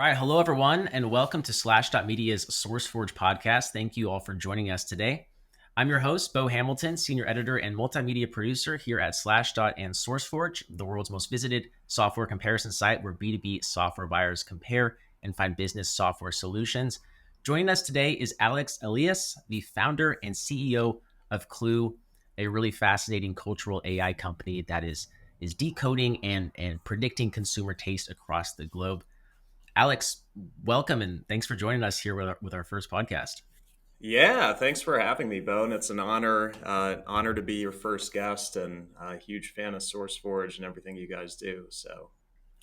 right. Hello, everyone, and welcome to Slashdot Media's SourceForge Podcast. Thank you all for joining us today. I'm your host, Bo Hamilton, Senior Editor and Multimedia Producer here at Slashdot and SourceForge, the world's most visited software comparison site where B2B software buyers compare and find business software solutions. Joining us today is Alex Elias, the founder and CEO of Qloo, a really fascinating cultural AI company that is decoding and predicting consumer taste across the globe. Alex, welcome and thanks for joining us here with our first podcast. Yeah, thanks for having me, Bone. It's an honor to be your first guest, and a huge fan of SourceForge and everything you guys do. So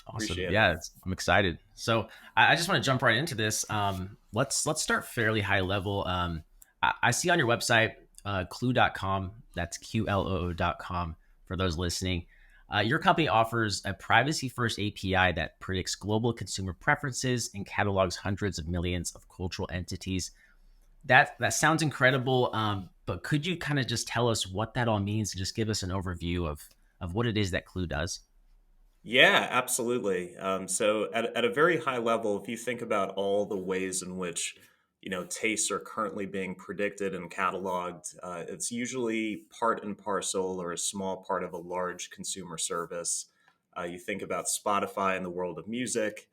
Awesome. appreciate it. Yeah, I'm excited. So I just want to jump right into this. Let's start fairly high level. I see on your website, Qloo.com, that's QLOO.com for those listening. Your company offers a privacy first API that predicts global consumer preferences and catalogs hundreds of millions of cultural entities. That sounds incredible. But could you kind of just tell us what that all means and just give us an overview of what it is that Qloo does? Yeah, absolutely. So at a very high level, if you think about all the ways in which tastes are currently being predicted and cataloged, it's usually part and parcel or a small part of a large consumer service. You think about Spotify in the world of music.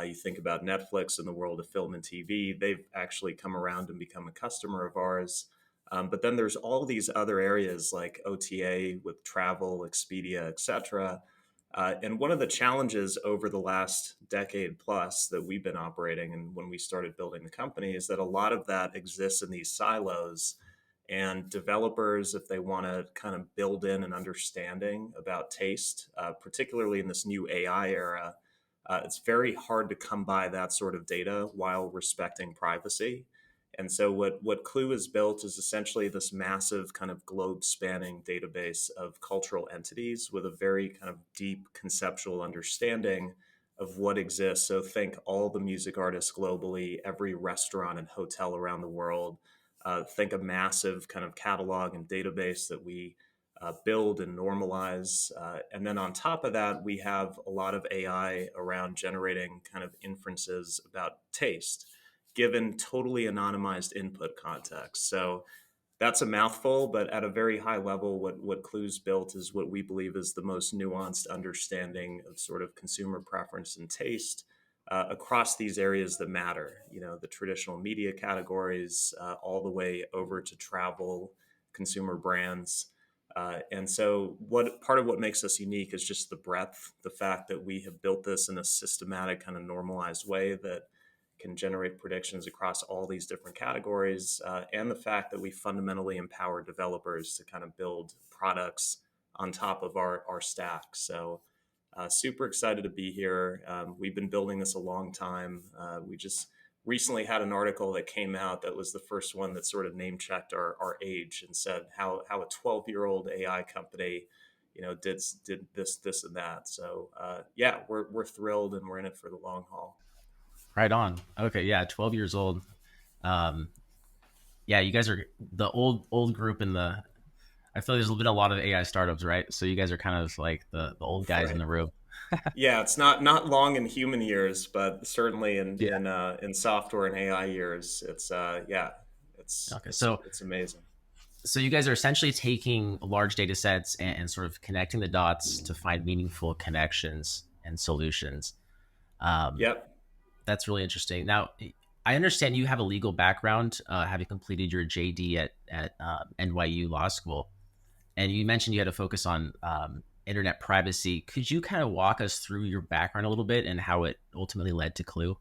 You think about Netflix in the world of film and TV. They've actually come around and become a customer of ours. But then there's all these other areas like OTA with travel, Expedia, etc. And one of the challenges over the last decade plus that we've been operating and when we started building the company is that a lot of that exists in these silos. And developers, if they want to kind of build in an understanding about taste, particularly in this new AI era, it's very hard to come by that sort of data while respecting privacy. And so what Qloo has built is essentially this massive kind of globe spanning database of cultural entities with a very kind of deep conceptual understanding of what exists. So think all the music artists globally, every restaurant and hotel around the world. Think a massive kind of catalog and database that we build and normalize. And then on top of that, we have a lot of AI around generating kind of inferences about taste given totally anonymized input context. So that's a mouthful, but at a very high level, what Qloo's built is what we believe is the most nuanced understanding of sort of consumer preference and taste across these areas that matter. You know, the traditional media categories, all the way over to travel, consumer brands. And so, what part of what makes us unique is just the breadth, the fact that we have built this in a systematic, kind of normalized way that can generate predictions across all these different categories, and the fact that we fundamentally empower developers to kind of build products on top of our stack. So, super excited to be here. We've been building this a long time. We just recently had an article that came out that was the first one that sort of name checked our age and said how a 12-year-old AI company did this and that. So yeah, we're thrilled and we're in it for the long haul. Right on. Okay, yeah, 12 years old. Um, yeah, you guys are the old group in the. I feel like there's been a lot of AI startups, right? So you guys are kind of like the old guys in Right. the room. Yeah, it's not long in human years, but certainly in Yeah. in software and AI years, it's yeah, it's Okay, it's so it's amazing. you guys are essentially taking large data sets and sort of connecting the dots to find meaningful connections and solutions. Um, Yep. that's really interesting. Now, I understand you have a legal background, having completed your JD at NYU Law School. And you mentioned you had to focus on internet privacy. Could you kind of walk us through your background a little bit and how it ultimately led to Clue?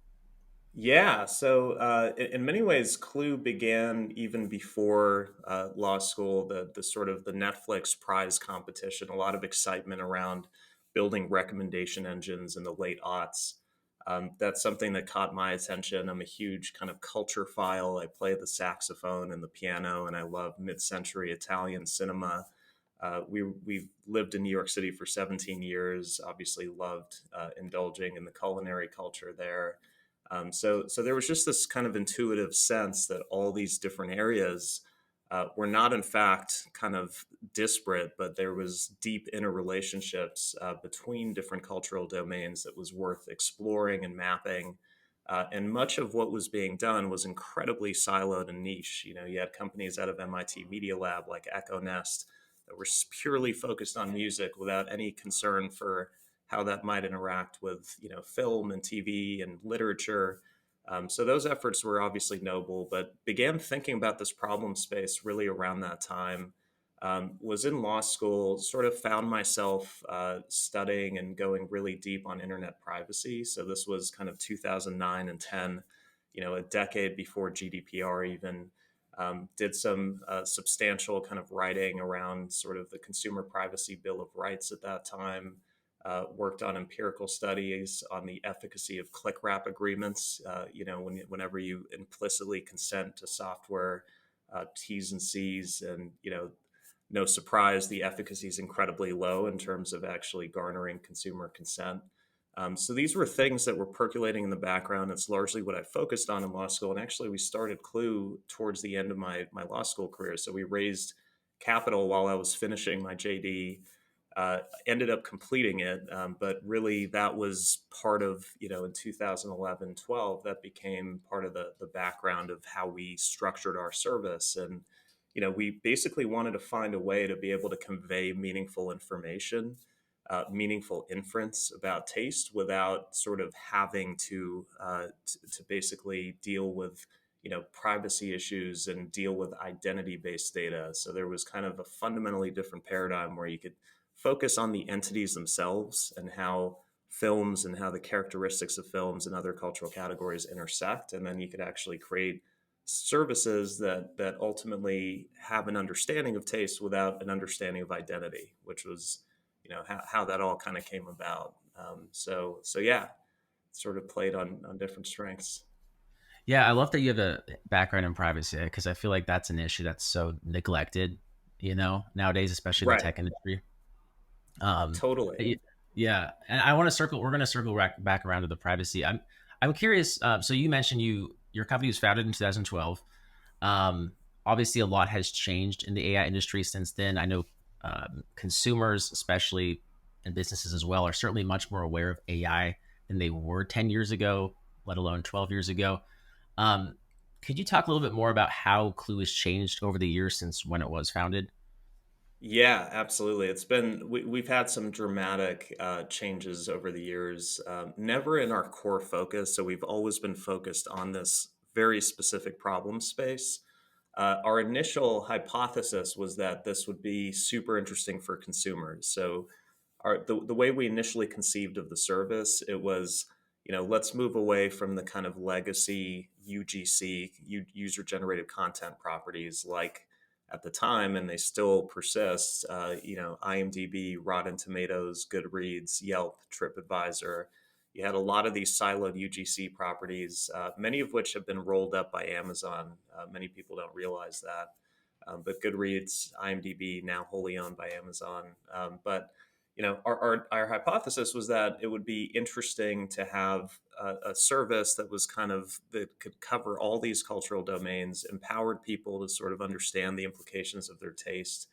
Yeah, so in many ways, Clue began even before law school. The sort of the Netflix prize competition, a lot of excitement around building recommendation engines in the late aughts. That's something that caught my attention. I'm a huge kind of culture file. I play the saxophone and the piano, and I love mid-century Italian cinema. We've lived in New York City for 17 years. Obviously, loved indulging in the culinary culture there. So there was just this kind of intuitive sense that all these different areas were not, in fact, kind of disparate, but there was deep interrelationships between different cultural domains that was worth exploring and mapping. And much of what was being done was incredibly siloed and niche. You had companies out of MIT Media Lab like Echo Nest that were purely focused on music without any concern for how that might interact with, film and TV and literature. So those efforts were obviously noble, but began thinking about this problem space really around that time. Was in law school, sort of found myself studying and going really deep on internet privacy. So this was kind of 2009 and 10, a decade before GDPR even. Did some substantial kind of writing around sort of the Consumer Privacy Bill of Rights at that time. Worked on empirical studies on the efficacy of click wrap agreements. Whenever you implicitly consent to software T's and C's, and no surprise, the efficacy is incredibly low in terms of actually garnering consumer consent. So these were things that were percolating in the background. It's largely what I focused on in law school. And actually, we started Qloo towards the end of my law school career. So we raised capital while I was finishing my JD, ended up completing it. But really, that was part of, in 2011, 12, that became part of the background of how we structured our service. And we basically wanted to find a way to be able to convey meaningful information, meaningful inference about taste without sort of having to basically deal with privacy issues and deal with identity-based data. So there was kind of a fundamentally different paradigm where you could focus on the entities themselves and how films and how the characteristics of films and other cultural categories intersect, and then you could actually create services that ultimately have an understanding of taste without an understanding of identity, which was how that all kind of came about. So yeah, sort of played on different strengths. Yeah, I love that you have a background in privacy because I feel like that's an issue that's so neglected, nowadays, especially in the Right. tech industry. Um, Totally. yeah, and I want to circle. We're going to circle back around to the privacy. I'm curious. So you mentioned your company was founded in 2012. Um, Obviously, a lot has changed in the AI industry since then. I know consumers, especially and businesses as well, are certainly much more aware of AI than they were 10 years ago, let alone 12 years ago. Um, could you talk a little bit more about how Clue has changed over the years since when it was founded? Yeah, absolutely. We've had some dramatic changes over the years. Never in our core focus, so we've always been focused on this very specific problem space. Our initial hypothesis was that this would be super interesting for consumers. So the way we initially conceived of the service, it was, let's move away from the kind of legacy UGC, user generated content properties like at the time, and they still persist, IMDb, Rotten Tomatoes, Goodreads, Yelp, TripAdvisor. You had a lot of these siloed UGC properties, many of which have been rolled up by Amazon. Many people don't realize that. But Goodreads, IMDb, now wholly owned by Amazon. But our hypothesis was that it would be interesting to have a service that was that could cover all these cultural domains, empowered people to sort of understand the implications of their taste,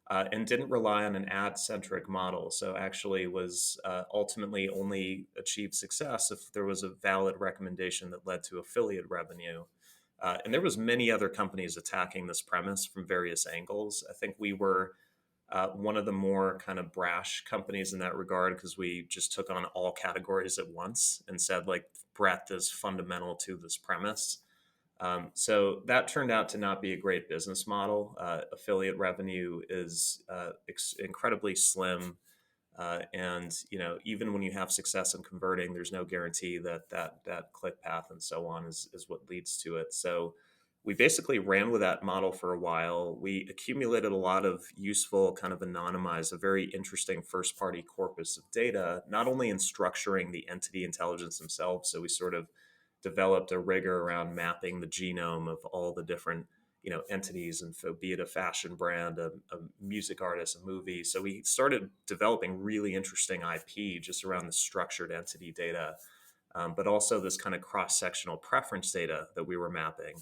and didn't rely on an ad-centric model. So actually was ultimately only achieved success if there was a valid recommendation that led to affiliate revenue. And there was many other companies attacking this premise from various angles. I think we were one of the more kind of brash companies in that regard because we just took on all categories at once and said like breadth is fundamental to this premise. So that turned out to not be a great business model. Affiliate revenue is incredibly slim, and even when you have success in converting, there's no guarantee that click path and so on is what leads to it. So we basically ran with that model for a while. We accumulated a lot of useful, kind of anonymized, a very interesting first party corpus of data, not only in structuring the entity intelligence themselves. So we sort of developed a rigor around mapping the genome of all the different entities, and so be it a fashion brand, a music artist, a movie. So we started developing really interesting IP just around the structured entity data, but also this kind of cross-sectional preference data that we were mapping.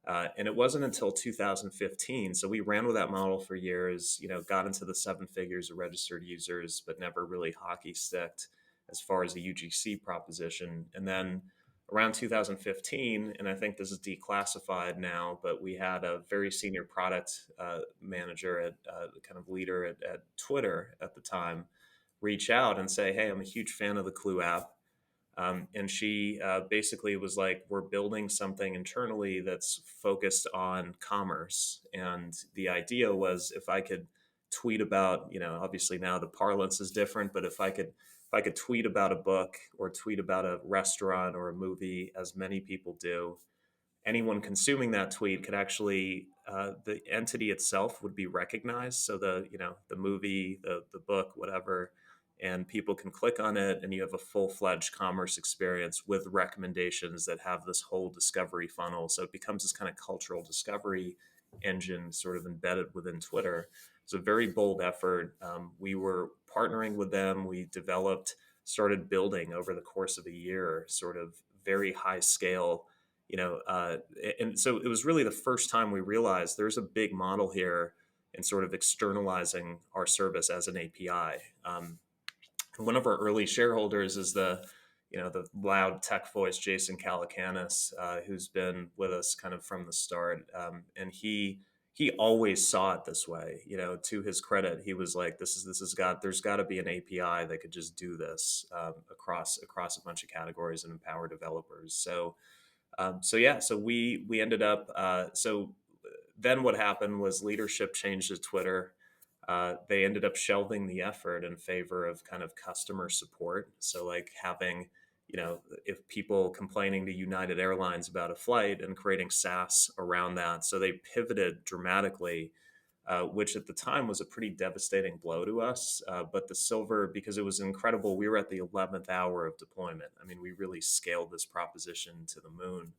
And it wasn't until 2015. So we ran with that model for years, got into the seven figures of registered users, but never really hockey sticked as far as the UGC proposition. And then around 2015, and I think this is declassified now, but we had a very senior product manager at kind of leader at Twitter at the time reach out and say, "Hey, I'm a huge fan of the Qloo app." And she basically was like, "We're building something internally that's focused on commerce." And the idea was, if I could tweet about, obviously now the parlance is different, but if I could tweet about a book or tweet about a restaurant or a movie, as many people do, anyone consuming that tweet could actually the entity itself would be recognized. So the movie, the book, whatever, and people can click on it, and you have a full-fledged commerce experience with recommendations that have this whole discovery funnel. So it becomes this kind of cultural discovery engine sort of embedded within Twitter. It's a very bold effort. We were partnering with them. We developed, started building over the course of a year, sort of very high scale, and so it was really the first time we realized there's a big model here in sort of externalizing our service as an API. One of our early shareholders is the loud tech voice Jason Calacanis, who's been with us kind of from the start, and he always saw it this way. To his credit, he was like, there's got to be an API that could just do this across a bunch of categories and empower developers. So we ended up. So then what happened was leadership changed at Twitter. They ended up shelving the effort in favor of kind of customer support. So like having, if people complaining to United Airlines about a flight and creating SaaS around that. So they pivoted dramatically, which at the time was a pretty devastating blow to us. But the silver, because it was incredible, we were at the 11th hour of deployment. I mean, we really scaled this proposition to the moon.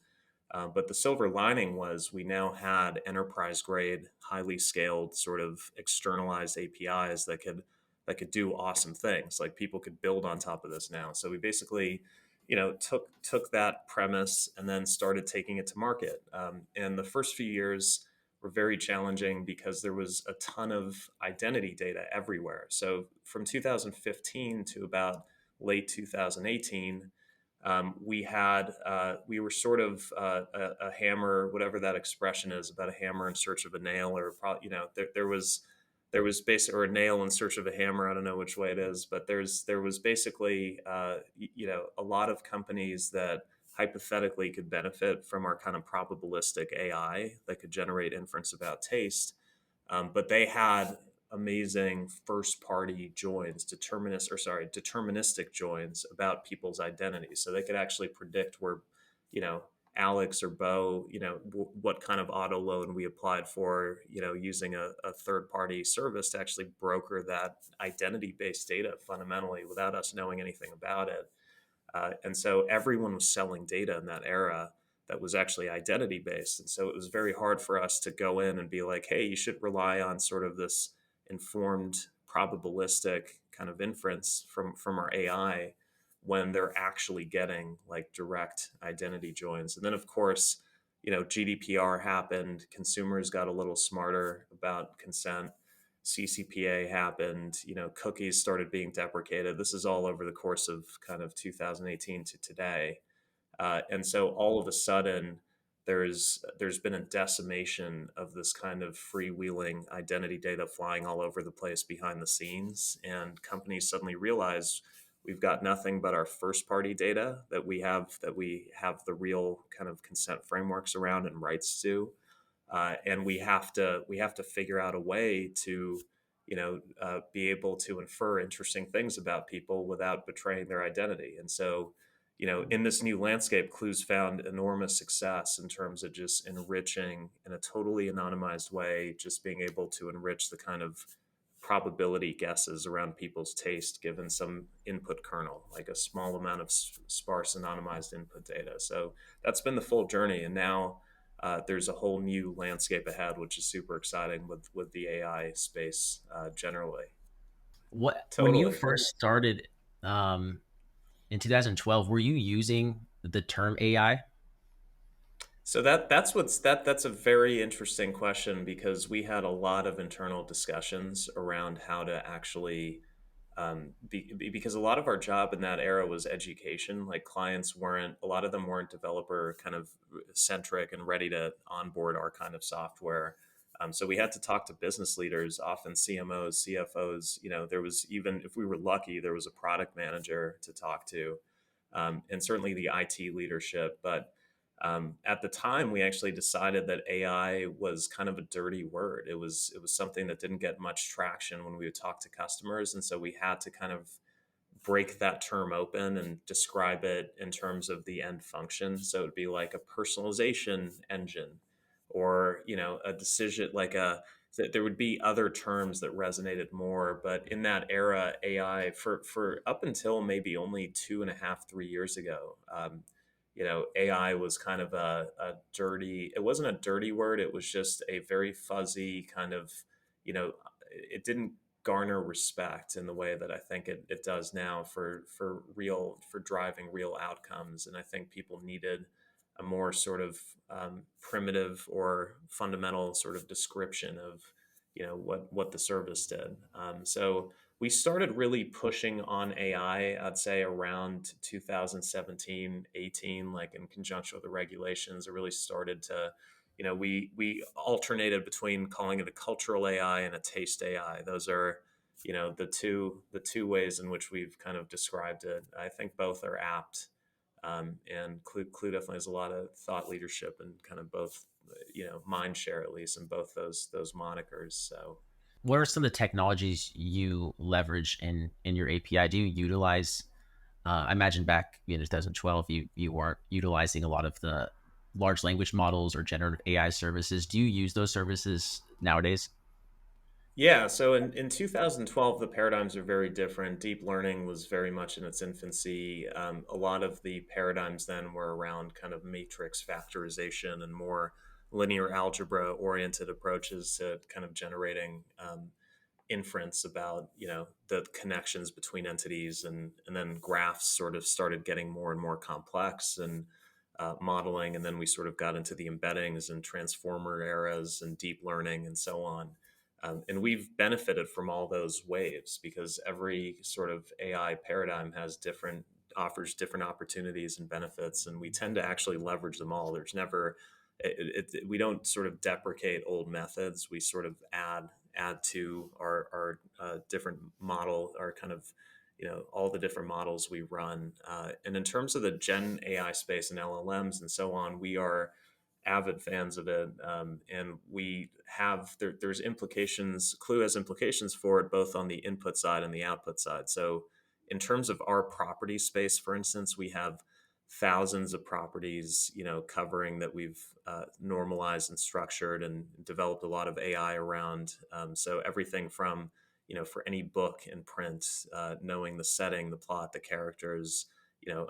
But the silver lining was we now had enterprise grade, highly scaled, sort of externalized APIs that could do awesome things. Like people could build on top of this now. So we basically, took that premise and then started taking it to market. And the first few years were very challenging because there was a ton of identity data everywhere. So from 2015 to about late 2018, we were sort of a hammer, whatever that expression is, about a hammer in search of a nail, or probably, there was basically, or a nail in search of a hammer. I don't know which way it is, but there was basically a lot of companies that hypothetically could benefit from our kind of probabilistic AI that could generate inference about taste, but they had amazing first party joins, deterministic joins about people's identities. So they could actually predict where, you know, Alex or Bo, what kind of auto loan we applied for, using a third party service to actually broker that identity based data fundamentally without us knowing anything about it. And so everyone was selling data in that era that was actually identity based. And so it was very hard for us to go in and be like, hey, you should rely on sort of this informed probabilistic kind of inference from our AI when they're actually getting like direct identity joins. And then of course, GDPR happened, consumers got a little smarter about consent. CCPA happened, cookies started being deprecated. This is all over the course of kind of 2018 to today. And so all of a sudden, there's been a decimation of this kind of freewheeling identity data flying all over the place behind the scenes. And companies suddenly realize we've got nothing but our first party data that we have the real kind of consent frameworks around and rights to. And we have to figure out a way to be able to infer interesting things about people without betraying their identity. And so in this new landscape, Qloo's found enormous success in terms of just enriching in a totally anonymized way, just being able to enrich the kind of probability guesses around people's taste given some input kernel, like a small amount of sparse anonymized input data. So that's been the full journey. And now there's a whole new landscape ahead, which is super exciting with the AI space generally. When you Totally. first started in 2012, were you using the term AI? So that's a very interesting question because we had a lot of internal discussions around how to actually Because a lot of our job in that era was education. Like clients weren't, a lot of them weren't developer kind of centric and ready to onboard our kind of software. So we had to talk to business leaders, often CMOs, CFOs. There was, even if we were lucky, there was a product manager to talk to, and certainly the IT leadership. But at the time, we actually decided that AI was kind of a dirty word. It was something that didn't get much traction when we would talk to customers, and so we had to kind of break that term open and describe it in terms of the end function. So it'd be like a personalization engine, or a decision like a. There would be other terms that resonated more, but in that era, AI for up until maybe only 2.5, 3 years ago. AI was kind of a dirty, it wasn't a dirty word. It was just a very fuzzy kind of, it didn't garner respect in the way that I think it does now for driving real outcomes. And I think people needed a more sort of primitive or fundamental sort of description of, what the service did. So we started really pushing on AI, I'd say around 2017, 18, like in conjunction with the regulations. It really started to, we alternated between calling it a cultural AI and a taste AI. Those are, the two ways in which we've kind of described it. I think both are apt. And Qloo definitely has a lot of thought leadership and kind of both, mind share at least in both those monikers. So What are some of the technologies you leverage in your API? Do you utilize? I imagine back in 2012, you were utilizing a lot of the large language models or generative AI services. Do you use those services nowadays? yeah, so in 2012, the paradigms are very different. Deep learning was very much in its infancy. A lot of the paradigms then were around kind of matrix factorization and more linear algebra oriented approaches to kind of generating inference about the connections between entities, and then graphs sort of started getting more and more complex, and modeling, and then we sort of got into the embeddings and transformer eras and deep learning and so on. And we've benefited from all those waves because every sort of AI paradigm offers different opportunities and benefits, and we tend to actually leverage them all. There's never we don't sort of deprecate old methods. We sort of add to our different model, our kind of all the different models we run. And in terms of the Gen AI space and LLMs and so on, we are avid fans of it, and we have there's implications. Qloo has implications for it both on the input side and the output side. So in terms of our property space, for instance, we have thousands of properties, covering that we've normalized and structured and developed a lot of AI around. So everything from, for any book in print, knowing the setting, the plot, the characters,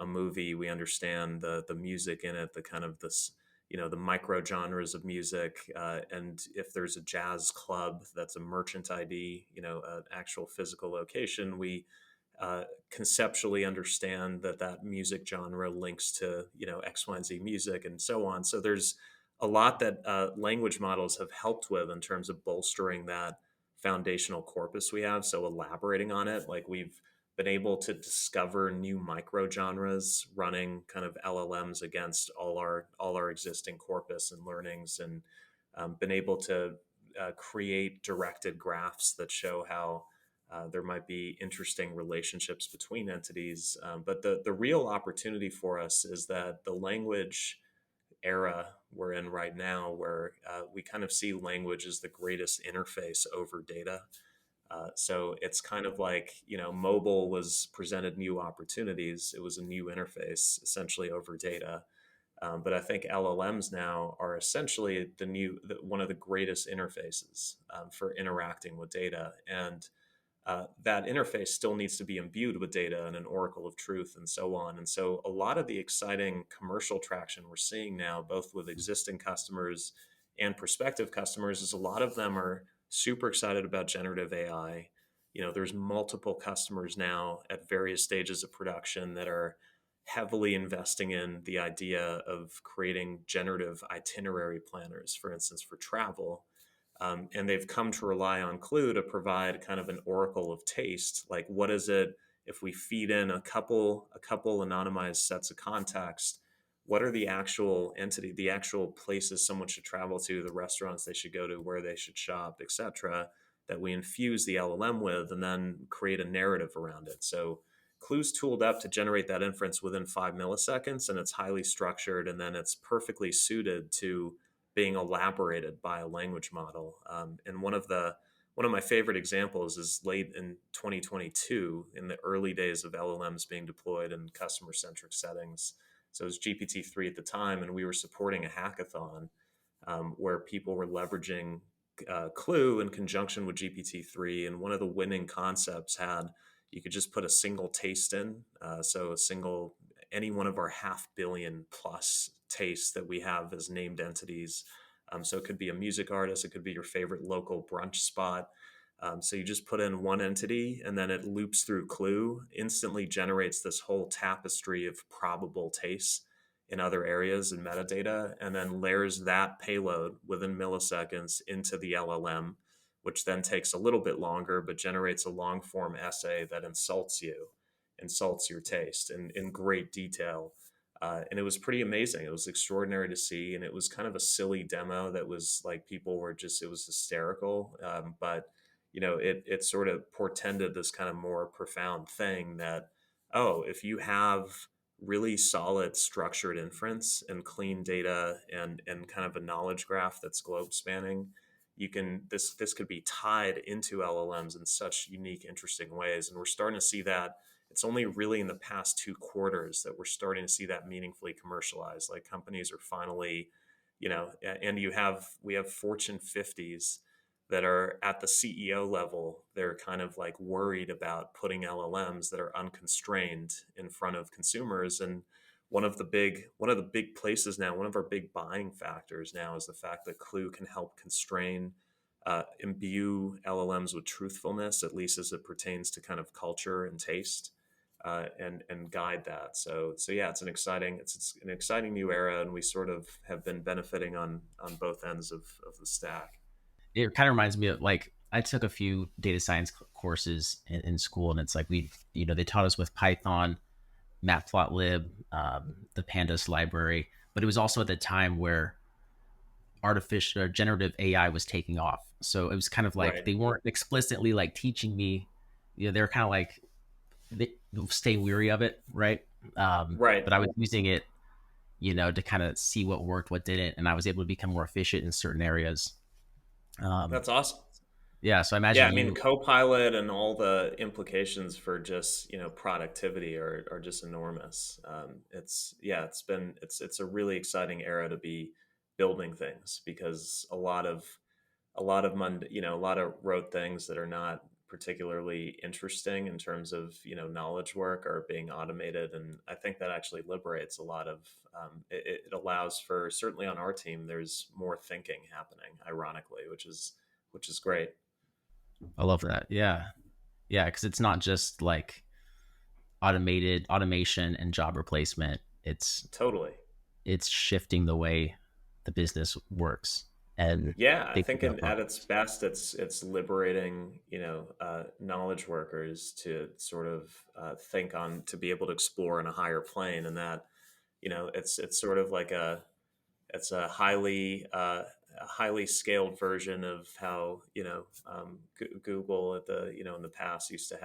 a movie, we understand the music in it, the kind of this, the micro genres of music. And if there's a jazz club that's a merchant ID, an actual physical location, we conceptually understand that music genre links to X, Y, and Z music and so on. So there's a lot that language models have helped with in terms of bolstering that foundational corpus we have. So elaborating on it, like we've been able to discover new micro genres running kind of LLMs against all our existing corpus and learnings, and been able to create directed graphs that show how there might be interesting relationships between entities. But the real opportunity for us is that the language era we're in right now, where we kind of see language as the greatest interface over data. So it's kind of like, mobile was presented new opportunities. It was a new interface essentially over data. But I think LLMs now are essentially one of the greatest interfaces for interacting with data. And that interface still needs to be imbued with data and an oracle of truth and so on. And so a lot of the exciting commercial traction we're seeing now, both with existing customers and prospective customers, is a lot of them are super excited about generative AI. There's multiple customers now at various stages of production that are heavily investing in the idea of creating generative itinerary planners, for instance, for travel. And they've come to rely on Qloo to provide kind of an oracle of taste. Like, what is it if we feed in a couple anonymized sets of context? What are the actual places someone should travel to, the restaurants they should go to, where they should shop, etc., that we infuse the LLM with, and then create a narrative around it. So Qloo's tooled up to generate that inference within 5 milliseconds, and it's highly structured, and then it's perfectly suited to being elaborated by a language model. And one of my favorite examples is late in 2022, in the early days of LLMs being deployed in customer-centric settings. So it was GPT-3 at the time, and we were supporting a hackathon where people were leveraging Qloo in conjunction with GPT-3. And one of the winning concepts had you could just put a single taste in, so any one of our 500,000,000 plus tastes that we have as named entities. So it could be a music artist, it could be your favorite local brunch spot. So you just put in one entity, and then it loops through Qloo, instantly generates this whole tapestry of probable tastes in other areas and metadata, and then layers that payload within milliseconds into the LLM, which then takes a little bit longer, but generates a long form essay that insults your taste in great detail. And it was pretty amazing. It was extraordinary to see. And it was kind of a silly demo that was like it was hysterical. But, it sort of portended this kind of more profound thing that, oh, if you have really solid structured inference and clean data and kind of a knowledge graph that's globe spanning, this could be tied into LLMs in such unique, interesting ways. And we're starting to see that. It's only really in the past 2 quarters that we're starting to see that meaningfully commercialized. Like, companies are finally, and we have Fortune 50s that are at the CEO level. They're kind of like worried about putting LLMs that are unconstrained in front of consumers. And one of the big places now, one of our big buying factors now, is the fact that Qloo can help imbue LLMs with truthfulness, at least as it pertains to kind of culture and taste, and guide that. So yeah, it's an exciting new era, and we sort of have been benefiting on both ends of the stack. It kind of reminds me of, like, I took a few data science courses in school, and it's like they taught us with Python, Matplotlib, the Pandas library, but it was also at the time where artificial or generative AI was taking off. So it was kind of like Right. they weren't explicitly like teaching me. They're kind of like they stay weary of it, right? Right. But I was using it, to kind of see what worked, what didn't, and I was able to become more efficient in certain areas. Um, That's awesome. yeah, so I Yeah, imagine I mean, you. Copilot and all the implications for just productivity are just enormous. It's a really exciting era to be building things, because a lot of rote things that are not particularly interesting in terms of knowledge work are being automated. And I think that actually liberates a lot of it allows for, certainly on our team, there's more thinking happening, ironically, which is great. I love that. Yeah, yeah, because it's not just like automated automation and job replacement. Totally. It's shifting the way the business works and Yeah, I thinking think about at its problems. best, it's liberating, knowledge workers to sort of to be able to explore in a higher plane. And that, it's sort of like it's a highly scaled version of how Google in the past used to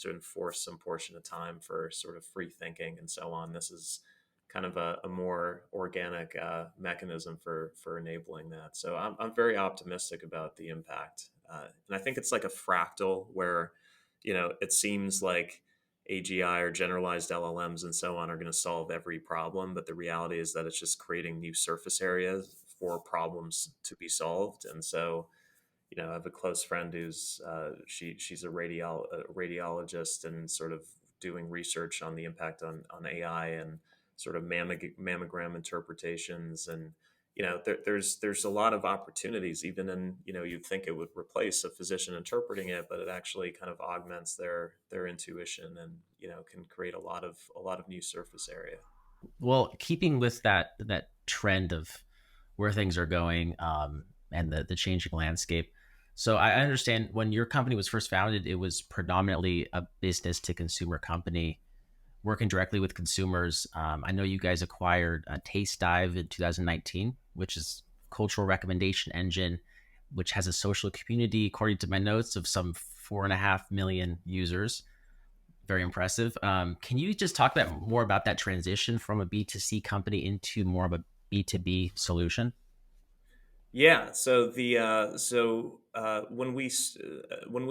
enforce some portion of time for sort of free thinking and so on. This is kind of a more organic mechanism for enabling that. So I'm very optimistic about the impact, and I think it's like a fractal where it seems like AGI or generalized LLMs and so on are going to solve every problem, but the reality is that it's just creating new surface areas for problems to be solved. And so, I have a close friend who's she's a radiologist, and sort of doing research on the impact on AI and sort of mammogram interpretations. And there's a lot of opportunities, even in you'd think it would replace a physician interpreting it, but it actually kind of augments their intuition, and can create a lot of new surface area. Well, keeping with that trend of where things are going, and the changing landscape. So I understand when your company was first founded, it was predominantly a business to consumer company working directly with consumers. I know you guys acquired Taste Dive in 2019, which is cultural recommendation engine, which has a social community, according to my notes, of some 4.5 million users. Very impressive. Can you just talk more about that transition from a B2C company into more of a B2B solution? Yeah. So when we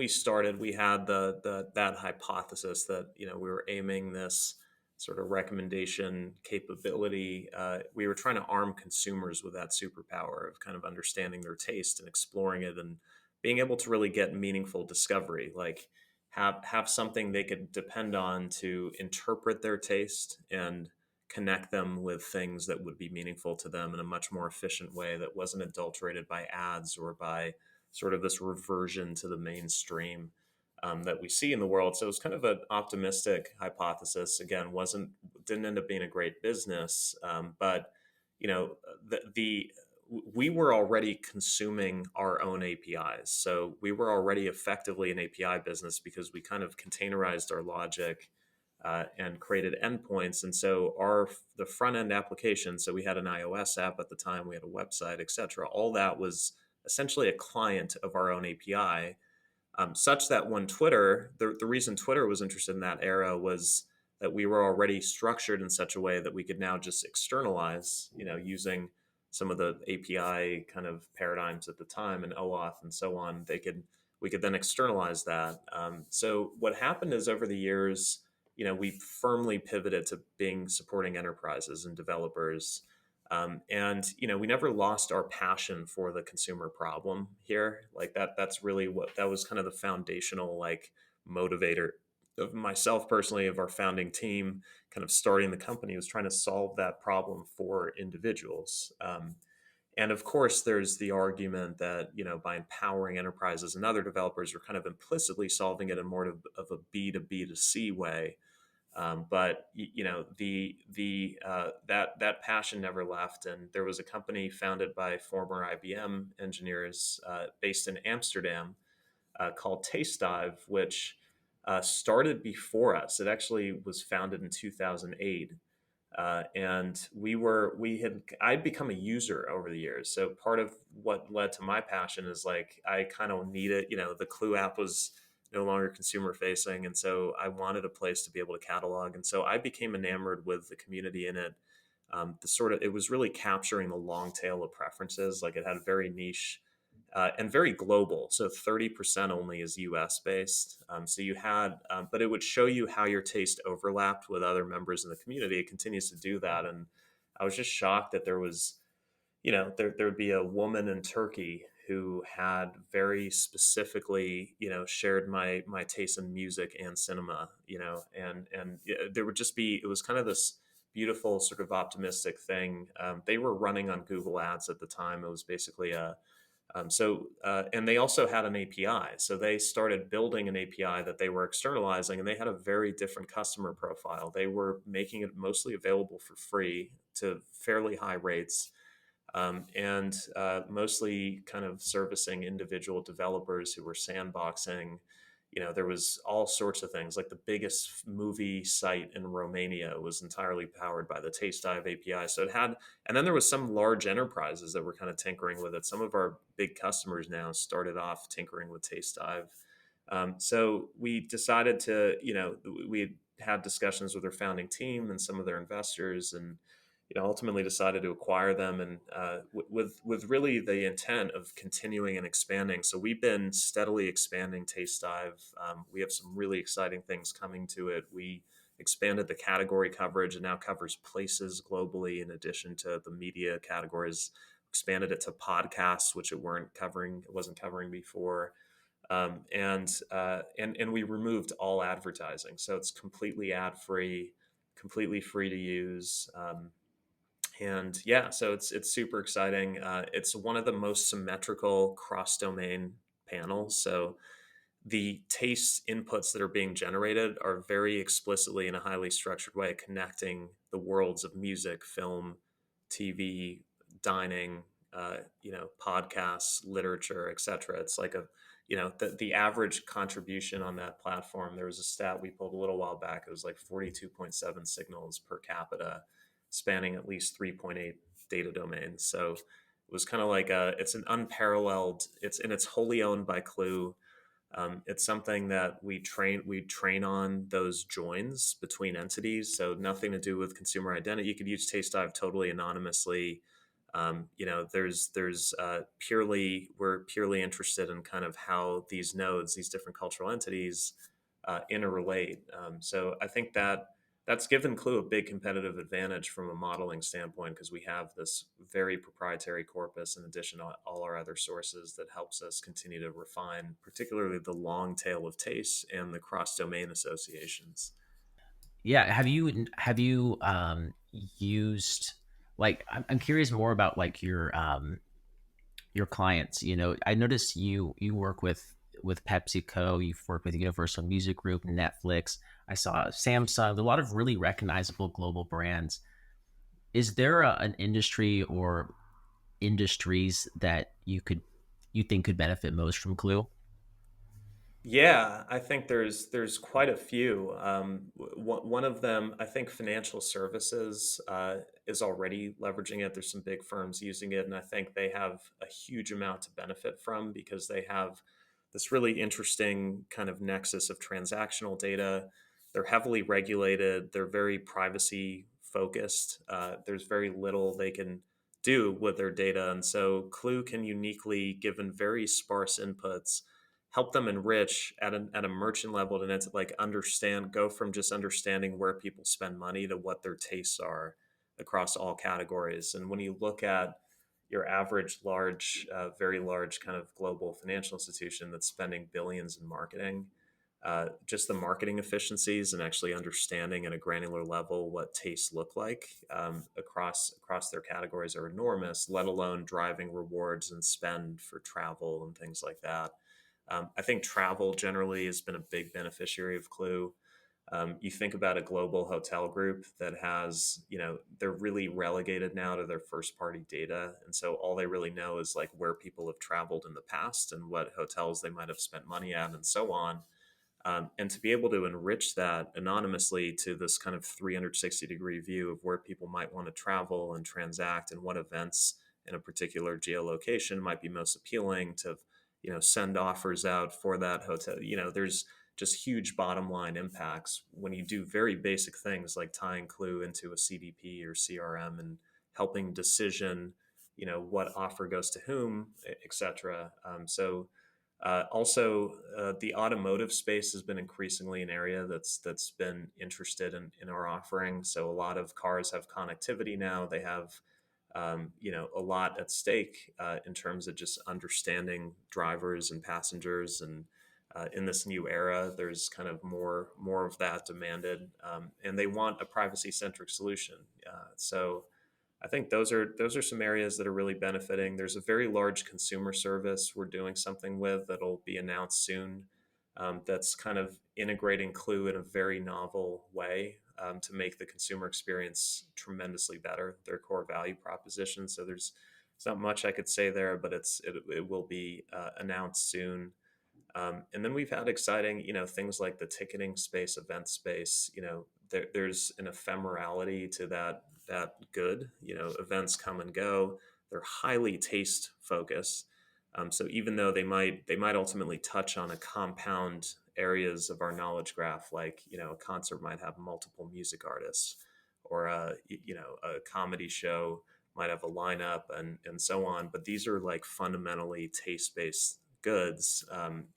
started, we had the that hypothesis that we were aiming this sort of recommendation capability. We were trying to arm consumers with that superpower of kind of understanding their taste and exploring it and being able to really get meaningful discovery, like have something they could depend on to interpret their taste and connect them with things that would be meaningful to them in a much more efficient way that wasn't adulterated by ads or by sort of this reversion to the mainstream that we see in the world. So it was kind of an optimistic hypothesis. Again, wasn't didn't end up being a great business, but you know the we were already consuming our own APIs. So we were already effectively an API business because we kind of containerized our logic and created endpoints. And so the front end application, so we had an iOS app at the time, we had a website, etc. All that was essentially a client of our own API, such that when the reason Twitter was interested in that era was that we were already structured in such a way that we could now just externalize, using some of the API kind of paradigms at the time and OAuth and so on. We could then externalize that. So what happened is over the years, we firmly pivoted to being supporting enterprises and developers. And we never lost our passion for the consumer problem here. Like that's really that was kind of the foundational like motivator of myself personally, of our founding team, kind of starting the company, was trying to solve that problem for individuals. And of course, there's the argument that by empowering enterprises and other developers, we're kind of implicitly solving it in more of a B to B to C way. But that passion never left, and there was a company founded by former IBM engineers based in Amsterdam called Taste Dive, which started before us. It actually was founded in 2008. And I'd become a user over the years. So part of what led to my passion is like, I kind of needed, the Qloo app was no longer consumer facing. And so I wanted a place to be able to catalog. And so I became enamored with the community in it. It was really capturing the long tail of preferences. Like it had a very niche and very global. So 30% only is US based. So you had, but it would show you how your taste overlapped with other members in the community. It continues to do that. And I was just shocked that there was, there would be a woman in Turkey who had very specifically, shared my taste in music and cinema, and there would just be, it was kind of this beautiful sort of optimistic thing. They were running on Google Ads at the time. It was basically and they also had an API. So they started building an API that they were externalizing, and they had a very different customer profile. They were making it mostly available for free to fairly high rates, and mostly kind of servicing individual developers who were sandboxing. There was all sorts of things. Like the biggest movie site in Romania was entirely powered by the Taste Dive API. So it had, and then there was some large enterprises that were kind of tinkering with it. Some of our big customers now started off tinkering with Taste Dive. So we decided to, we had discussions with their founding team and some of their investors, and ultimately decided to acquire them, and with really the intent of continuing and expanding. So we've been steadily expanding Taste Dive. We have some really exciting things coming to it. We expanded the category coverage and now covers places globally in addition to the media categories. Expanded it to podcasts, which it wasn't covering before. And we removed all advertising, so it's completely ad free, completely free to use. And yeah, so it's super exciting. It's one of the most symmetrical cross-domain panels. So the taste inputs that are being generated are very explicitly in a highly structured way connecting the worlds of music, film, TV, dining, podcasts, literature, etc. It's like the average contribution on that platform. There was a stat we pulled a little while back. It was like 42.7 signals per capita, spanning at least 3.8 data domains. So it was kind of like it's an unparalleled. It's wholly owned by Qloo. It's something that we train on those joins between entities, so nothing to do with consumer identity. You could use Taste Dive totally anonymously. There's purely we're purely interested in kind of how these nodes, these different cultural entities, interrelate. So I think that's given Clue a big competitive advantage from a modeling standpoint because we have this very proprietary corpus in addition to all our other sources that helps us continue to refine, particularly the long tail of tastes and the cross domain associations. Yeah, have you used, like, I'm curious more about like your clients. I noticed you work with PepsiCo, you've worked with Universal Music Group, Netflix. I saw Samsung, a lot of really recognizable global brands. Is there an industry or industries that you think could benefit most from Clue? Yeah, I think there's quite a few. One of them, I think, financial services is already leveraging it. There's some big firms using it, and I think they have a huge amount to benefit from because they have this really interesting kind of nexus of transactional data. They're heavily regulated. They're very privacy focused. There's very little they can do with their data, and so Clue can uniquely, given very sparse inputs, help them enrich at a merchant level and to like understand, go from just understanding where people spend money to what their tastes are across all categories. And when you look at your average very large kind of global financial institution that's spending billions in marketing, just the marketing efficiencies and actually understanding at a granular level what tastes look like across their categories are enormous, let alone driving rewards and spend for travel and things like that. I think travel generally has been a big beneficiary of Clue. You think about a global hotel group that has, they're really relegated now to their first party data. And so all they really know is like where people have traveled in the past and what hotels they might have spent money at and so on. And to be able to enrich that anonymously to this kind of 360-degree view of where people might want to travel and transact and what events in a particular geolocation might be most appealing to, send offers out for that hotel. There's just huge bottom line impacts when you do very basic things like tying Clue into a CDP or CRM and helping decision, what offer goes to whom, etc. Also, the automotive space has been increasingly an area that's been interested in our offering. So a lot of cars have connectivity now. They have a lot at stake in terms of just understanding drivers and passengers. And in this new era, there's kind of more of that demanded, and they want a privacy-centric solution. So I think those are some areas that are really benefiting. There's a very large consumer service we're doing something with that'll be announced soon. That's kind of integrating Clue in a very novel way to make the consumer experience tremendously better. Their core value proposition. So there's not much I could say there, but it will be announced soon. And then we've had exciting, things like the ticketing space, event space. There's an ephemerality to that good. Events come and go. They're highly taste focused. So even though they might ultimately touch on a compound areas of our knowledge graph, like a concert might have multiple music artists, or a comedy show might have a lineup and so on. But these are like fundamentally taste based goods,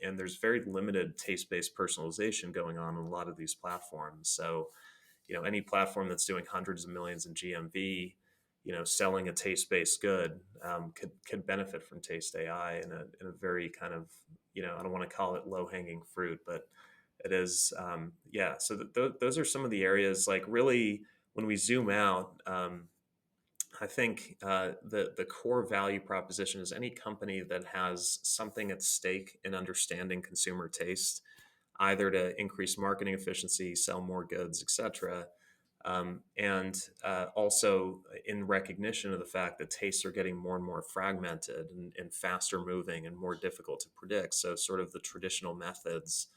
and there's very limited taste-based personalization going on a lot of these platforms. So, any platform that's doing hundreds of millions in GMV, selling a taste-based good, could benefit from Taste AI in a very kind of, I don't want to call it low-hanging fruit, but it is, yeah. So those are some of the areas. Like really, when we zoom out. I think the core value proposition is any company that has something at stake in understanding consumer taste, either to increase marketing efficiency, sell more goods, etc. And also in recognition of the fact that tastes are getting more and more fragmented and faster moving and more difficult to predict. So sort of the traditional methods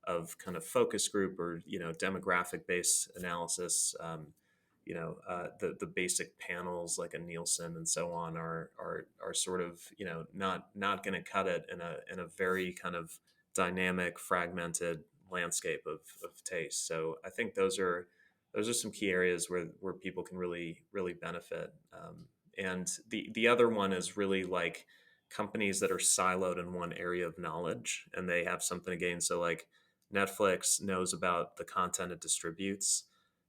of kind of focus group or demographic based analysis, the basic panels like a Nielsen and so on are sort of not going to cut it in a very kind of dynamic fragmented landscape of taste. So I think those are some key areas where people can really benefit. And the other one is really like companies that are siloed in one area of knowledge and they have something to gain. So like Netflix knows about the content it distributes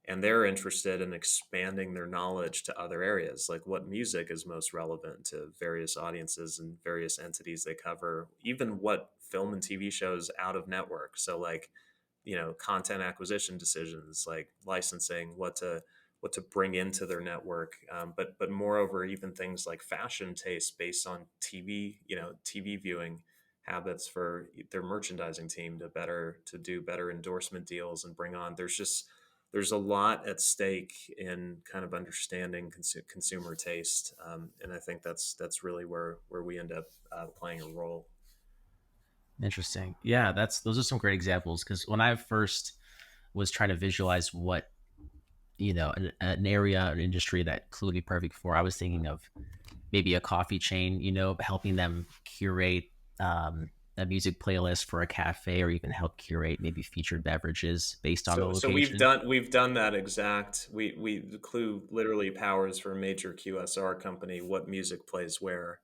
and they're interested in expanding their knowledge to other areas, like what music is most relevant to various audiences and various entities they cover, even what film and TV shows out of network. So like content acquisition decisions like licensing, what to bring into their network, but moreover even things like fashion tastes based on TV viewing habits for their merchandising team to do better endorsement deals and bring on. There's a lot at stake in kind of understanding consumer taste, and I think that's really where we end up playing a role. Interesting. Yeah, those are some great examples because when I first was trying to visualize what an area, an industry that Qloo would be perfect for, I was thinking of maybe a coffee chain, helping them curate a music playlist for a cafe, or even help curate maybe featured beverages based on the So we've location. done that exact. The Clue literally powers for a major QSR company what music plays where,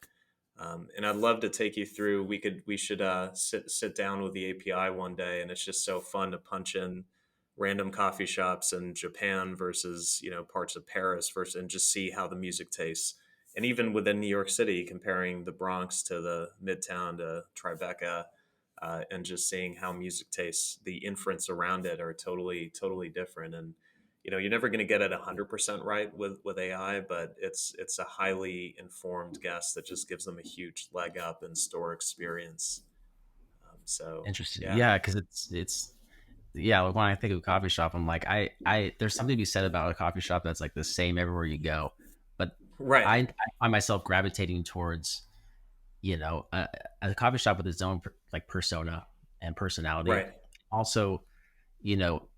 and I'd love to take you through. We should sit down with the API one day, and it's just so fun to punch in random coffee shops in Japan versus parts of Paris versus, and just see how the music tastes. And even within New York City, comparing the Bronx to the Midtown to Tribeca, and just seeing how music tastes, the inference around it are totally different. And you're never going to get it 100% right with AI, but it's a highly informed guess that just gives them a huge leg up in store experience. So Interesting. yeah, Yeah, because it's yeah. When I think of a coffee shop, I'm like, I there's something to be said about a coffee shop that's like the same everywhere you go, but right, I find myself gravitating towards a coffee shop with its own like persona and personality. right. Also, you know,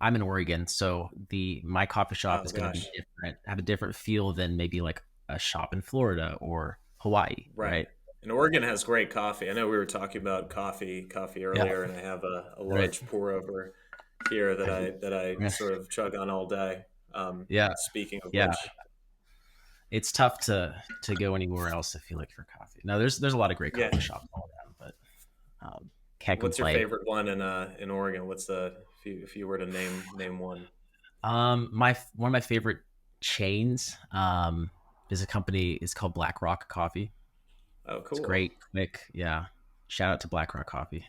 I'm in Oregon, so the my coffee shop Oh is going to be gosh, different, have a different feel than maybe like a shop in Florida or Hawaii, right. right? And Oregon has great coffee. I know we were talking about coffee Yeah, earlier, and I have a right. large pour over here that I- I sort of chug on all day. Yeah, Speaking of yeah. which, It's tough to go anywhere else if you like for coffee. Now, there's a lot of great yeah. coffee shops all around, but can't What's your complain. favorite one in Oregon? What's the if you were to name one? My one of my favorite chains is a company. It's called Black Rock Coffee. Oh, It's cool. great, quick. Yeah, shout out to Black Rock Coffee.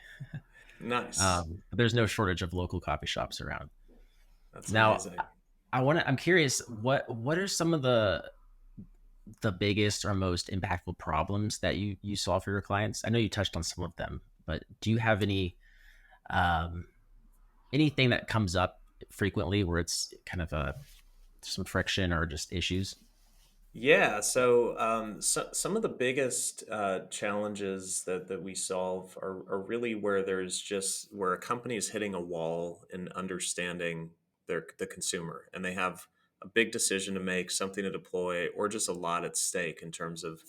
Nice. But there's no shortage of local coffee shops around. That's Now, amazing. I'm curious. What are some of the biggest or most impactful problems that you solve for your clients? I know you touched on some of them, but do you have um, anything that comes up frequently where it's kind of some friction or just issues? Yeah, so some of the biggest challenges that we solve are really where there's just where a company is hitting a wall in understanding the consumer, and they have a big decision to make, something to deploy, or just a lot at stake in terms of.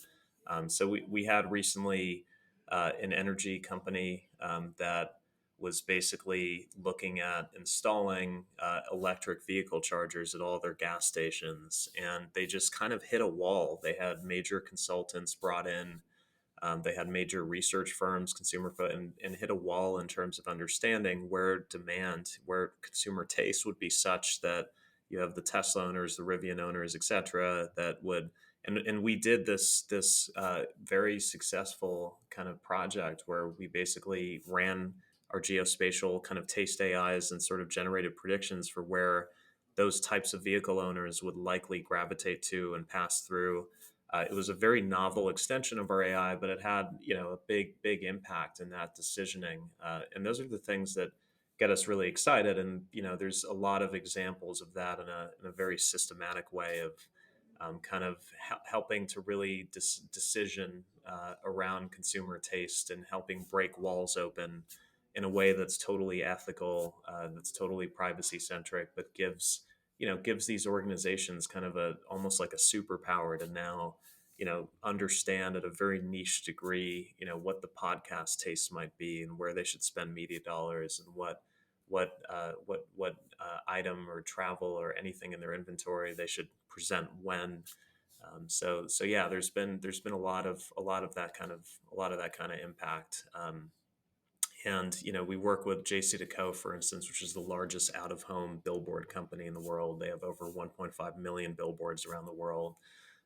So we had recently an energy company that was basically looking at installing electric vehicle chargers at all their gas stations. And they just kind of hit a wall. They had major consultants brought in, they had major research firms, and hit a wall in terms of understanding where consumer taste would be such that you have the Tesla owners, the Rivian owners, et cetera, that would. And we did this very successful kind of project where we basically ran our geospatial kind of taste AIs and sort of generated predictions for where those types of vehicle owners would likely gravitate to and pass through. It was a very novel extension of our AI, but it had a big impact in that decisioning. And those are the things that get us really excited. And there's a lot of examples of that in a very systematic way of kind of helping to really decision around consumer taste and helping break walls open in a way that's totally ethical, that's totally privacy centric, but gives these organizations kind of a almost like a superpower to now understand at a very niche degree what the podcast tastes might be and where they should spend media dollars and what item or travel or anything in their inventory they should present when. So yeah, there's been a lot of that kind of impact. And we work with JC for instance, which is the largest out-of-home billboard company in the world. They have over 1.5 million billboards around the world.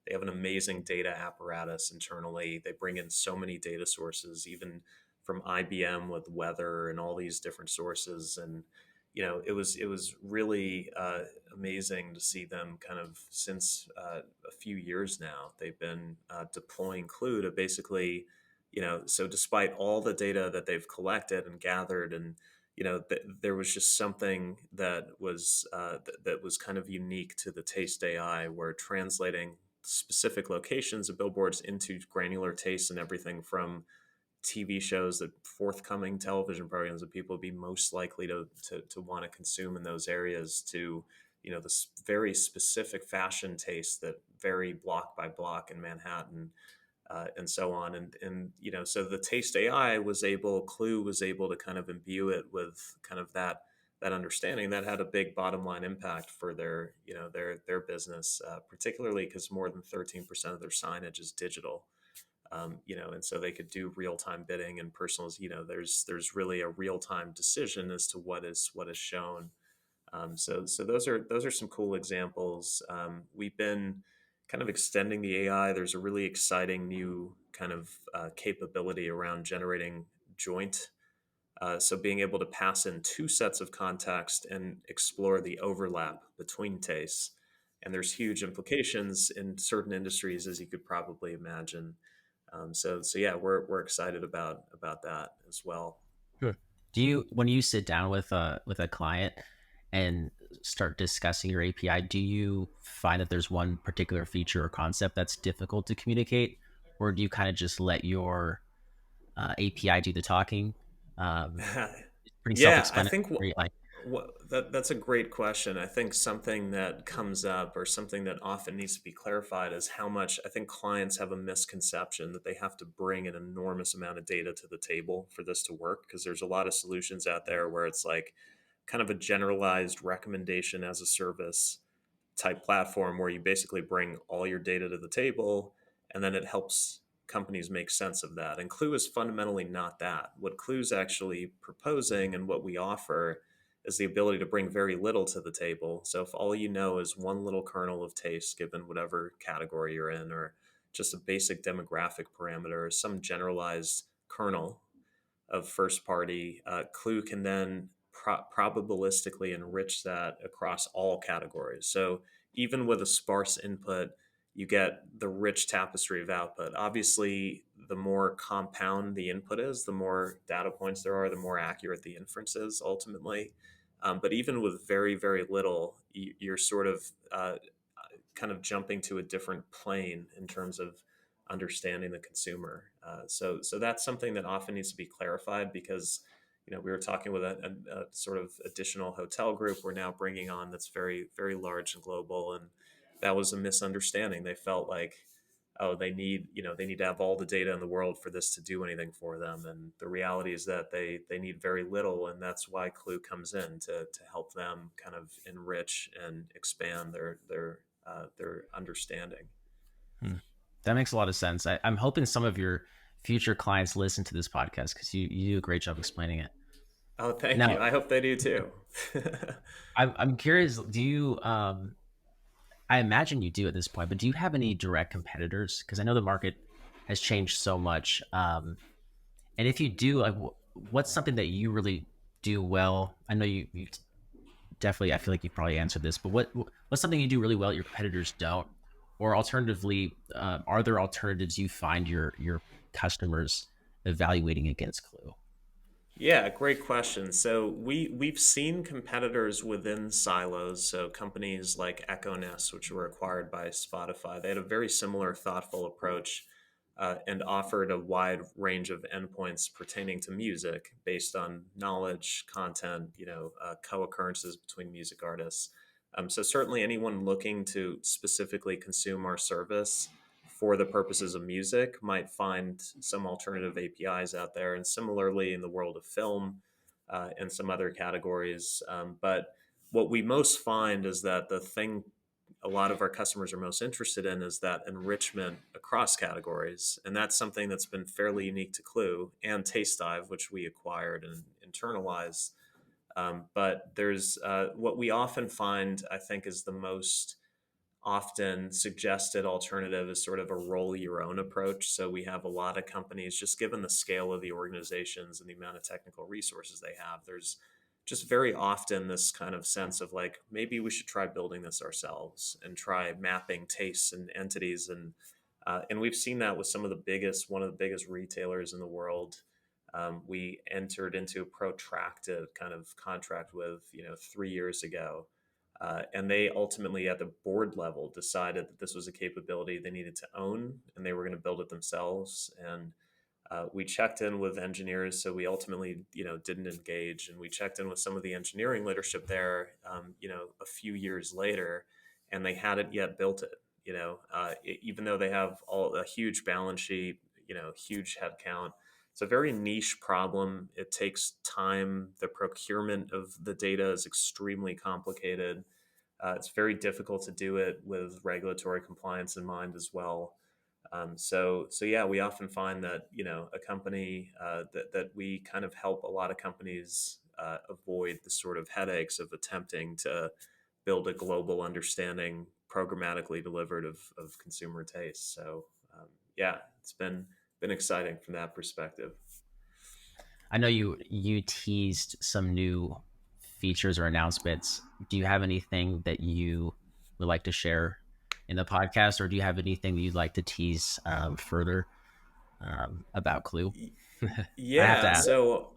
They have an amazing data apparatus internally. They bring in so many data sources, even from IBM with weather and all these different sources. And it was really amazing to see them kind of since a few years now. They've been deploying Qloo to basically, so despite all the data that they've collected and gathered, and there was just something that was kind of unique to the Taste AI, where translating specific locations of billboards into granular tastes and everything from TV shows, that forthcoming television programs that people would be most likely to want to consume in those areas, to this very specific fashion tastes that vary block by block in Manhattan, and so on. And so the Taste AI Qloo was able to kind of imbue it with kind of that understanding that had a big bottom line impact for their business, particularly because more than 13% of their signage is digital. And so they could do real time bidding and personals. There's really a real time decision as to what is shown. So those are some cool examples. We've been kind of extending the AI. There's a really exciting new kind of capability around generating joint. So being able to pass in two sets of context and explore the overlap between tastes. And there's huge implications in certain industries, as you could probably imagine. So yeah, we're excited about that as well. Sure. Do you, when you sit down with a client and start discussing your API, do you find that there's one particular feature or concept that's difficult to communicate, or do you kind of just let your API do the talking? It's pretty Yeah, I think self-explanatory. Like, that's a great question. I think something that comes up, or something that often needs to be clarified, is how much I think clients have a misconception that they have to bring an enormous amount of data to the table for this to work. Because there's a lot of solutions out there where it's like kind of a generalized recommendation as a service type platform, where you basically bring all your data to the table and then it helps companies make sense of that. And Qloo is fundamentally not that. What Qloo's actually proposing and what we offer is the ability to bring very little to the table. So if all you know is one little kernel of taste, given whatever category you're in, or just a basic demographic parameter, or some generalized kernel of first party, Qloo can then probabilistically enrich that across all categories. So even with a sparse input, you get the rich tapestry of output. Obviously, the more compound the input is, the more data points there are, the more accurate the inference is ultimately. But even with very, very little, you're sort of kind of jumping to a different plane in terms of understanding the consumer. So that's something that often needs to be clarified, because we were talking with a sort of additional hotel group we're now bringing on that's very, very large and global, and that was a misunderstanding. They felt like, oh, they need to have all the data in the world for this to do anything for them, and the reality is that they need very little, and that's why Qloo comes in to help them kind of enrich and expand their understanding. hmm. That makes a lot of sense. I'm hoping some of your future clients listen to this podcast because you do a great job explaining it. Oh, thank you. Now, I hope they do too. I'm curious. Do you? I imagine you do at this point, but do you have any direct competitors? Because I know the market has changed so much. And if you do, like, what's something that you really do well? I know you definitely. I feel like you probably answered this, but what's something you do really well that your competitors don't? Or alternatively, are there alternatives you find your customers evaluating against Qloo? Yeah, great question. So we've seen competitors within silos. So companies like Echo which were acquired by Spotify, they had a very similar thoughtful approach and offered a wide range of endpoints pertaining to music based on knowledge, content, co-occurrences between music artists. So certainly anyone looking to specifically consume our service for the purposes of music might find some alternative APIs out there. And similarly, in the world of film and some other categories. But what we most find is that the thing a lot of our customers are most interested in is that enrichment across categories. And that's something that's been fairly unique to Qloo and Taste Dive, which we acquired and internalized. But there's what we often find, I think, is the most often suggested alternative is sort of a roll your own approach. So we have a lot of companies, just given the scale of the organizations and the amount of technical resources they have, there's just very often this kind of sense of like, maybe we should try building this ourselves and try mapping tastes and entities. And we've seen that with some of the biggest, one of the biggest retailers in the world. We entered into a protracted kind of contract with, 3 years ago, and they ultimately, at the board level, decided that this was a capability they needed to own and they were going to build it themselves. And we checked in with engineers, so we ultimately, didn't engage. And we checked in with some of the engineering leadership there, a few years later, and they hadn't yet built it. Even though they have a huge balance sheet, huge headcount, it's a very niche problem. It takes time. The procurement of the data is extremely complicated. It's very difficult to do it with regulatory compliance in mind as well. So yeah, we often find that a company that we kind of help a lot of companies avoid the sort of headaches of attempting to build a global understanding programmatically delivered of consumer taste. So yeah, it's been exciting from that perspective. I know you teased some new features or announcements. Do you have anything that you would like to share in the podcast, or do you have anything that you'd like to tease further about Clue? I have to Yeah, ask. so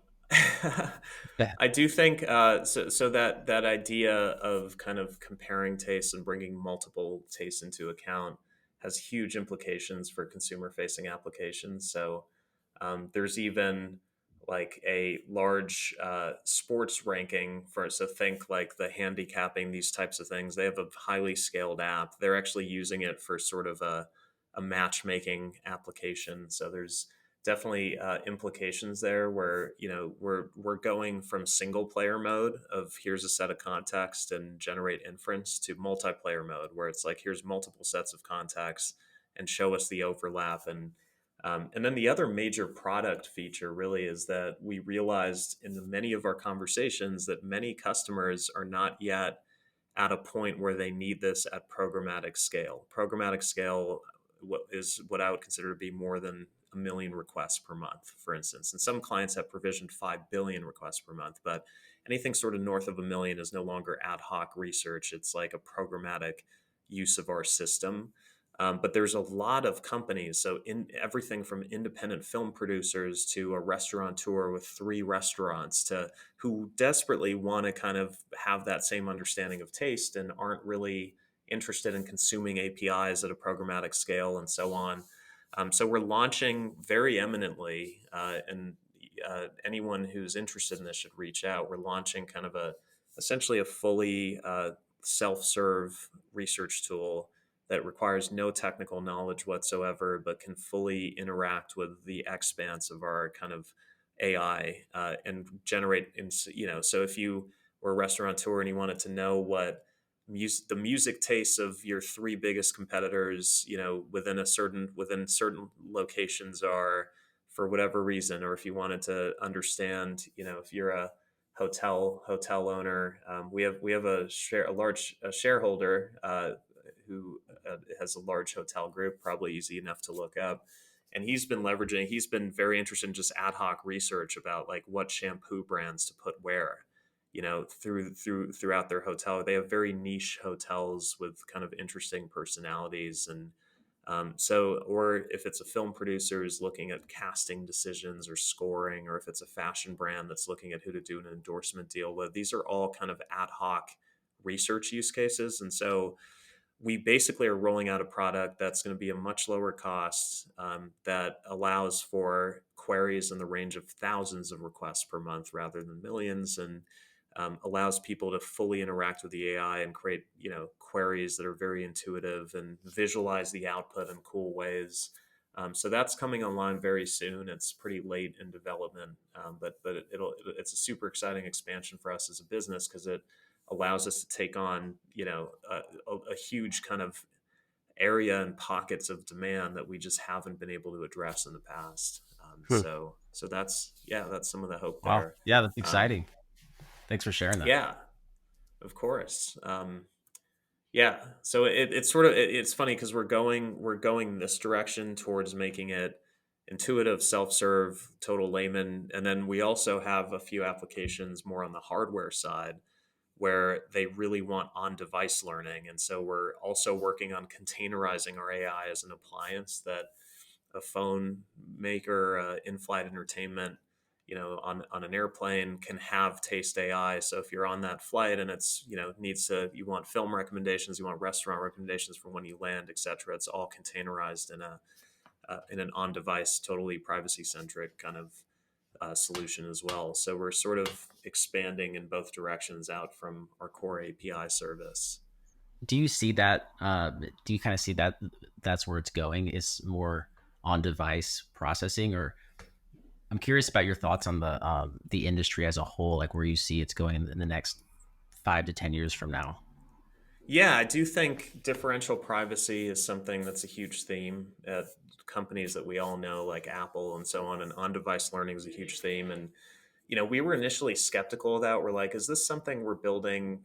Yeah. I do think so that idea of kind of comparing tastes and bringing multiple tastes into account has huge implications for consumer facing applications. So there's even like a large sports ranking for, so think like the handicapping, these types of things. They have a highly scaled app. They're actually using it for sort of a matchmaking application. So there's definitely implications there where we're going from single player mode of here's a set of context and generate inference to multiplayer mode where it's like here's multiple sets of context and show us the overlap. And then the other major product feature really is that we realized in many of our conversations that many customers are not yet at a point where they need this at programmatic scale. Programmatic scale is what I would consider to be more than a million requests per month, for instance. And some clients have provisioned 5 billion requests per month, but anything sort of north of a million is no longer ad hoc research. It's like a programmatic use of our system. But there's a lot of companies, so in everything from independent film producers to a restaurateur with 3 restaurants to who desperately want to kind of have that same understanding of taste and aren't really interested in consuming APIs at a programmatic scale and so on. So we're launching very eminently, and anyone who's interested in this should reach out. We're launching kind of essentially a fully self-serve research tool that requires no technical knowledge whatsoever, but can fully interact with the expanse of our kind of AI and generate, so if you were a restaurateur and you wanted to know what the music tastes of your 3 biggest competitors, within certain locations are for whatever reason, or if you wanted to understand, if you're a hotel owner, we have a large shareholder who has a large hotel group, probably easy enough to look up. And he's been very interested in just ad hoc research about like what shampoo brands to put where, throughout their hotel. They have very niche hotels with kind of interesting personalities. And Or if it's a film producer who's looking at casting decisions or scoring, or if it's a fashion brand that's looking at who to do an endorsement deal with, these are all kind of ad hoc research use cases. And so we basically are rolling out a product that's going to be a much lower cost, that allows for queries in the range of thousands of requests per month rather than millions, and allows people to fully interact with the AI and create queries that are very intuitive and visualize the output in cool ways. So that's coming online very soon. It's pretty late in development, but it's a super exciting expansion for us as a business because it allows us to take on a huge kind of area and pockets of demand that we just haven't been able to address in the past. Hmm. So that's some of the hope Wow. there. Yeah, that's Um, exciting. Thanks for sharing that. yeah, of course. Yeah, so it's sort of it's funny because we're going this direction towards making it intuitive, self-serve, total layman, and then we also have a few applications more on the hardware side where they really want on-device learning, and so we're also working on containerizing our AI as an appliance that a phone maker, in-flight entertainment, on an airplane can have taste AI. So if you're on that flight and it's, you want film recommendations, you want restaurant recommendations from when you land, etc. It's all containerized in an on-device, totally privacy-centric kind of solution as well. So we're sort of expanding in both directions out from our core API service. Do you see that? Do you kind of see that that's where it's going? Is more on device processing, or I'm curious about your thoughts on the industry as a whole, like where you see it's going in the next 5 to 10 years from now. Yeah, I do think differential privacy is something that's a huge theme at companies that we all know, like Apple and so on. And on-device learning is a huge theme. And we were initially skeptical of that. We're like, is this something we're building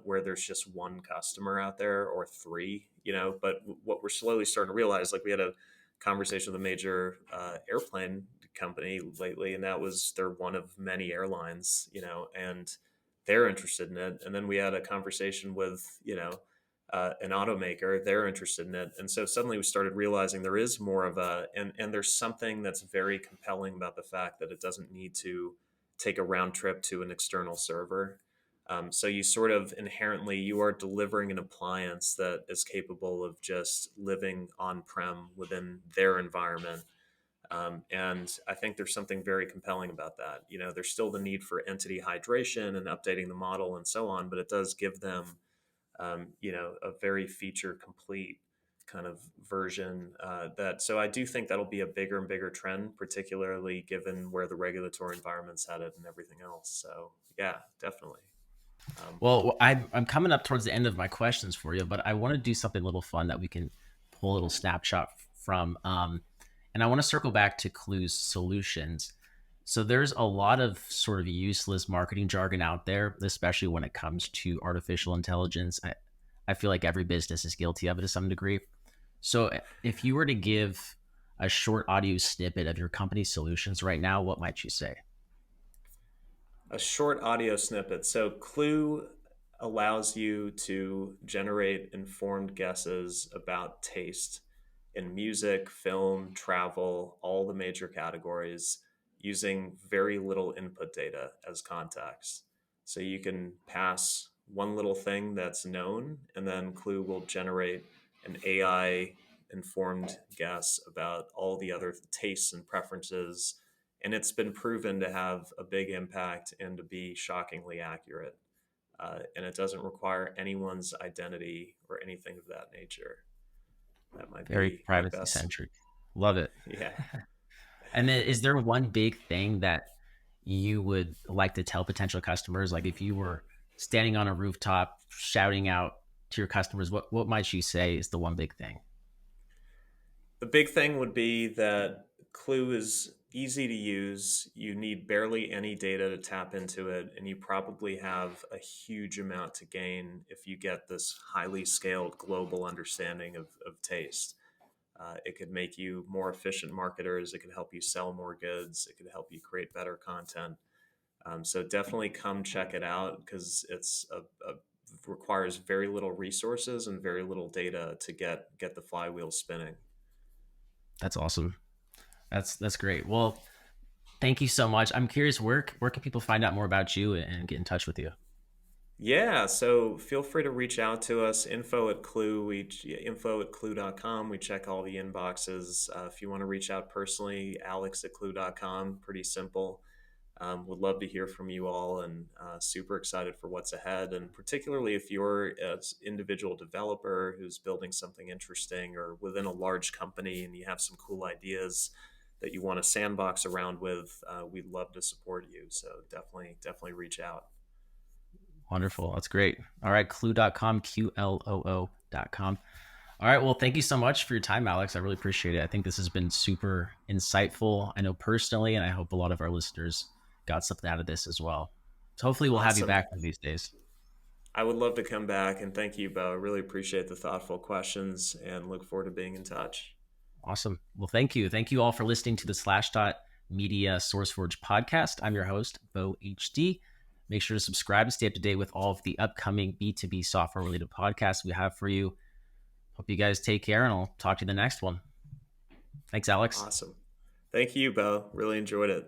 where there's just one customer out there or three? But what we're slowly starting to realize, like we had a conversation with a major airplane company lately, and that was they're one of many airlines, and they're interested in it. And then we had a conversation with, an automaker, they're interested in it. And so suddenly we started realizing there is more of and there's something that's very compelling about the fact that it doesn't need to take a round trip to an external server. So you sort of inherently you are delivering an appliance that is capable of just living on-prem within their environment. And I think there's something very compelling about that. There's still the need for entity hydration and updating the model and so on, but it does give them, a very feature complete kind of version that. So I do think that'll be a bigger and bigger trend, particularly given where the regulatory environment's headed and everything else. So yeah, definitely. Um, Well, I'm coming up towards the end of my questions for you, but I want to do something a little fun that we can pull a little snapshot from. And I want to circle back to Qloo's solutions. So there's a lot of sort of useless marketing jargon out there, especially when it comes to artificial intelligence. I feel like every business is guilty of it to some degree. So if you were to give a short audio snippet of your company's solutions right now, what might you say? a short audio snippet. So Clue allows you to generate informed guesses about taste in music, film, travel, all the major categories using very little input data as context. So you can pass one little thing that's known, and then Clue will generate an AI informed guess about all the other tastes and preferences. And it's been proven to have a big impact and to be shockingly accurate. And it doesn't require anyone's identity or anything of that nature. That might Very be my privacy best. centric. Love it. Yeah. And then is there one big thing that you would like to tell potential customers? Like if you were standing on a rooftop shouting out to your customers, what might you say is the one big thing? The big thing would be that Clue is easy to use. You need barely any data to tap into it, and you probably have a huge amount to gain if you get this highly scaled global understanding of taste. It could make you more efficient marketers. It could help you sell more goods. It could help you create better content. So definitely come check it out because requires very little resources and very little data to get the flywheel spinning. That's awesome. That's great. Well, thank you so much. I'm curious, where can people find out more about you and get in touch with you? Yeah, so feel free to reach out to us. Info at Qloo.com. We check all the inboxes. If you want to reach out personally, Alex at Qloo.com. Pretty simple. Would love to hear from you all, and super excited for what's ahead. And particularly if you're an individual developer who's building something interesting or within a large company and you have some cool ideas that you want to sandbox around with, we'd love to support you. So definitely reach out. Wonderful. That's great. All right, Qloo.com, Qloo.com. All right. Well, thank you so much for your time, Alex. I really appreciate it. I think this has been super insightful. I know personally, and I hope a lot of our listeners got something out of this as well. So hopefully we'll have you Awesome. back one of these days. I would love to come back, and thank you, Bo. I really appreciate the thoughtful questions and look forward to being in touch. Awesome. Well, thank you. Thank you all for listening to the Slashdot Media SourceForge podcast. I'm your host, Bo HD. Make sure to subscribe to stay up to date with all of the upcoming B2B software related podcasts we have for you. Hope you guys take care, and I'll talk to you in the next one. Thanks, Alex. Awesome. Thank you, Bo. Really enjoyed it.